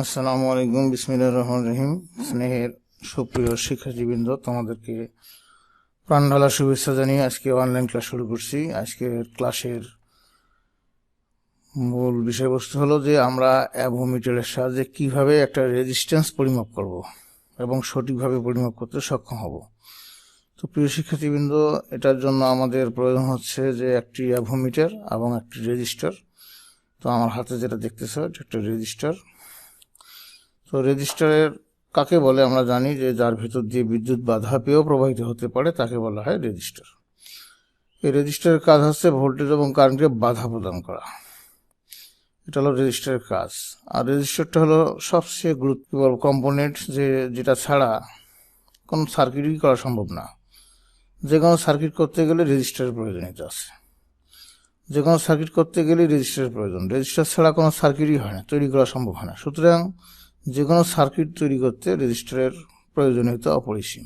আসসালামু আলাইকুম, বিসমিল্লাহির রহমানির রহিম। স্নেহের সুপ্রিয় শিক্ষার্থীবৃন্দ, তোমাদেরকে প্রাণঢালা শুভেচ্ছা জানিয়ে আজকে অনলাইন ক্লাস শুরু করছি। আজকের ক্লাসের মূল বিষয়বস্তু হলো যে আমরা অ্যাভো মিটারের সাহায্যে কিভাবে একটা রেজিস্ট্যান্স পরিমাপ করব এবং সঠিকভাবে পরিমাপ করতে সক্ষম হব। তো প্রিয় শিক্ষার্থীবৃন্দ, এটার জন্য আমাদের প্রয়োজন হচ্ছে যে একটি অ্যাভো মিটার এবং একটি রেজিস্টার। তো আমার হাতে যেটা দেখতেছো এটা একটা রেজিস্টার। তো রেজিস্টারের কাকে বলে আমরা জানি যে যার ভিতর দিয়ে বিদ্যুৎ বাধা পেয়েও প্রবাহিত হতে পারে, তাকে বলা হয় রেজিস্টার। এই রেজিস্টারের কাজ হচ্ছে ভোল্টেজ এবং কারেন্টকে বাধা প্রদান করা। এটা হলো রেজিস্টারের কাজ। আর রেজিস্টারটা হলো সবচেয়ে গুরুত্বপূর্ণ কম্পোনেন্ট, যেটা ছাড়া কোনো সার্কিটই করা সম্ভব না। যে কোনো সার্কিট করতে গেলে রেজিস্টারের প্রয়োজনীয়তা আছে। যে কোনো সার্কিট করতে গেলে রেজিস্টারের প্রয়োজন। রেজিস্টার ছাড়া কোনো সার্কিটই হয় না, তৈরি করা সম্ভব হয় না। সুতরাং যে কোনো সার্কিট তৈরি করতে রেজিস্টারের প্রয়োজনীয়তা অপরিসীম।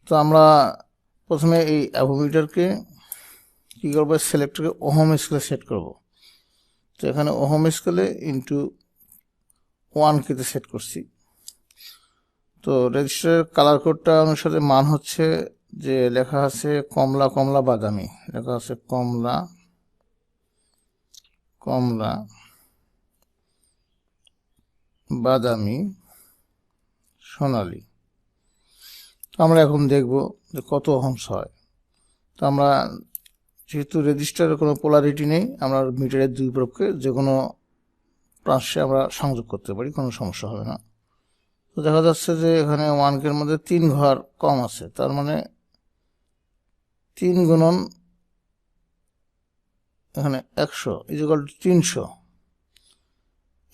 তো আমরা প্রথমে এই অ্যাভো মিটারকে কী করবো, সিলেক্টরকে ওহম স্কেলে সেট করব। তো এখানে ওহম স্কেলে ইন্টু 1K-তে সেট করছি। তো রেজিস্টারের কালার কোডটা অনুসারে মান হচ্ছে যে লেখা আছে কমলা কমলা বাদামি, লেখা আছে কমলা কমলা বাদামি সোনালি। আমরা এখন দেখব যে কত ওহমস হয়। তো আমরা যেহেতু রেজিস্টারের কোনো পোলারিটি নেই, আমরা মিটারের দুই প্রান্তে যে কোনো প্রান্তে আমরা সংযোগ করতে পারি, কোনো সমস্যা হবে না। তো দেখা যাচ্ছে যে এখানে 1K-র মধ্যে 3 ঘর কম আছে, তার মানে 3 গুণন এখানে 100 ইকুয়াল টু 300।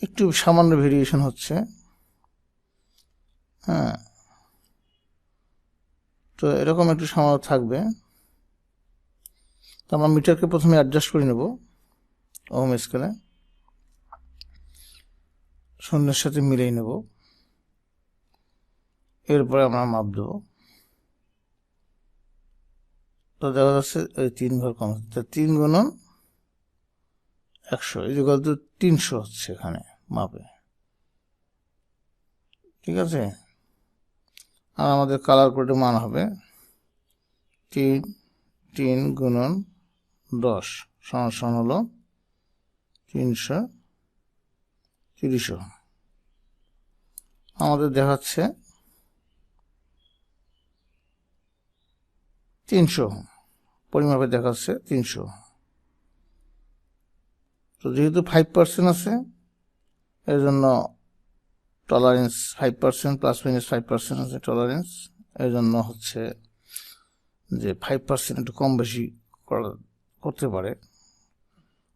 একটু সামান্য ভেরিয়েশন হচ্ছে, হ্যাঁ। তো এরকম একটু সামান্য থাকবে। তো আমরা মিটারকে প্রথমে অ্যাডজাস্ট করে নেব ওহম স্কেলে, শূন্যের সাথে মিলিয়ে নেব। এরপরে আমরা মাপ দেব। তো দেখা যাচ্ছে এই 3 ঘর কম হচ্ছে, 3 গুণন 100 ইকুয়াল টু 300 হচ্ছে এখানে মাপে, ঠিক আছে। আর আমাদের কালার কোডের মান হবে 3 গুণন 10 সমান হলো 330। আমাদের দেখাচ্ছে 300, পরিমাপে দেখাচ্ছে 300। তো যেহেতু 5% আছে, এর জন্য টলারেন্স 5%, প্লাস মাইনাস 5% আছে টলারেন্স। এর জন্য হচ্ছে যে 5% একটু কম বেশি করতে পারে,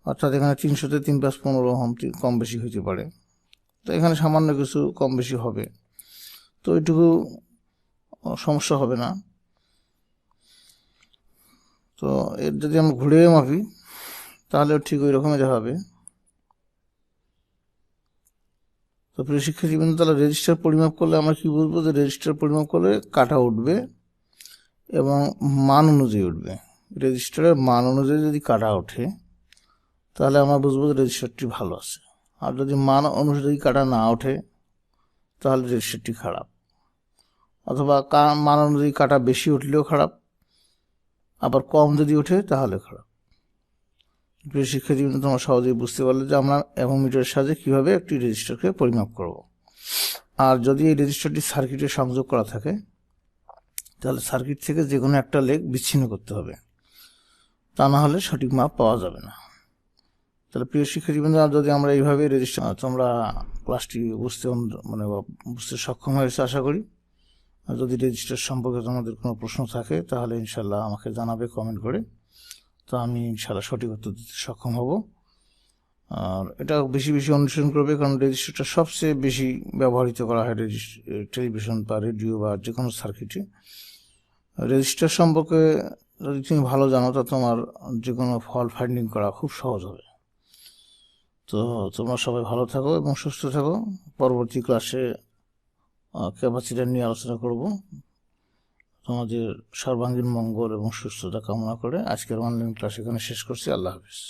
অর্থাৎ এখানে 300-তে 3 + 15 ওহম কম বেশি হইতে পারে। তো এখানে সামান্য কিছু কম বেশি হবে, তো ওইটুকু সমস্যা হবে না। তো এর যদি আমরা ঘুরিয়ে মাপি তাহলেও ঠিক ওই রকমই দেখাবে। তো প্রিয় শিক্ষার্থীবৃন্দ, তাহলে রেজিস্টার পরিমাপ করলে আমরা কি বুঝবো, যে রেজিস্টার পরিমাপ করলে কাটা উঠবে এবং মান অনুযায়ী উঠবে। রেজিস্টারের মান অনুযায়ী যদি কাটা ওঠে তাহলে আমরা বুঝবো যে রেজিস্টারটি ভালো আছে। আর যদি মান অনুযায়ী কাটা না ওঠে তাহলে রেজিস্টারটি খারাপ, অথবা মান অনুযায়ী কাটা বেশি উঠলেও খারাপ, আবার কম যদি ওঠে তাহলে খারাপ। প্রিয় শিক্ষার্থীবৃন্দ, তোমরা সহজেই বুঝতে পারলে যে আমরা অ্যাভো মিটারের সাহায্যে কীভাবে একটি রেজিস্টারকে পরিমাপ করব। আর যদি এই রেজিস্টারটি সার্কিটে সংযোগ করা থাকে তাহলে সার্কিট থেকে যে কোনো একটা লেগ বিচ্ছিন্ন করতে হবে, তা না হলে সঠিক মাপ পাওয়া যাবে না। তাহলে প্রিয় শিক্ষার্থীবৃন্দ, যদি আমরা এইভাবে রেজিস্টার, তোমরা ক্লাসটি বুঝতে সক্ষম হয়েছে আশা করি। আর যদি রেজিস্টার সম্পর্কে তোমাদের কোনো প্রশ্ন থাকে তাহলে ইনশাল্লাহ আমাকে জানাবে কমেন্ট করে, তো আমি ইনশাল্লাহ সঠিক উত্তর দিতে সক্ষম হব। আর এটা বেশি বেশি অনুসরণ করবে, কারণ রেজিস্টারটা সবচেয়ে বেশি ব্যবহৃত করা হয় টেলিভিশন বা রেডিও বা যে কোনো সার্কিটে। রেজিস্টার সম্পর্কে যদি তুমি ভালো জানো তা তোমার যে কোনো ফল্ট ফাইন্ডিং করা খুব সহজ হবে। তো তোমরা সবাই ভালো থাকো এবং সুস্থ থাকো। পরবর্তী ক্লাসে ক্যাপাসিটর নিয়ে আলোচনা করব। তোমাদের সর্বাঙ্গীন মঙ্গল এবং সুস্থতা কামনা করে আজকের অনলাইন ক্লাস এখানে শেষ করছি। আল্লাহ হাফিজ।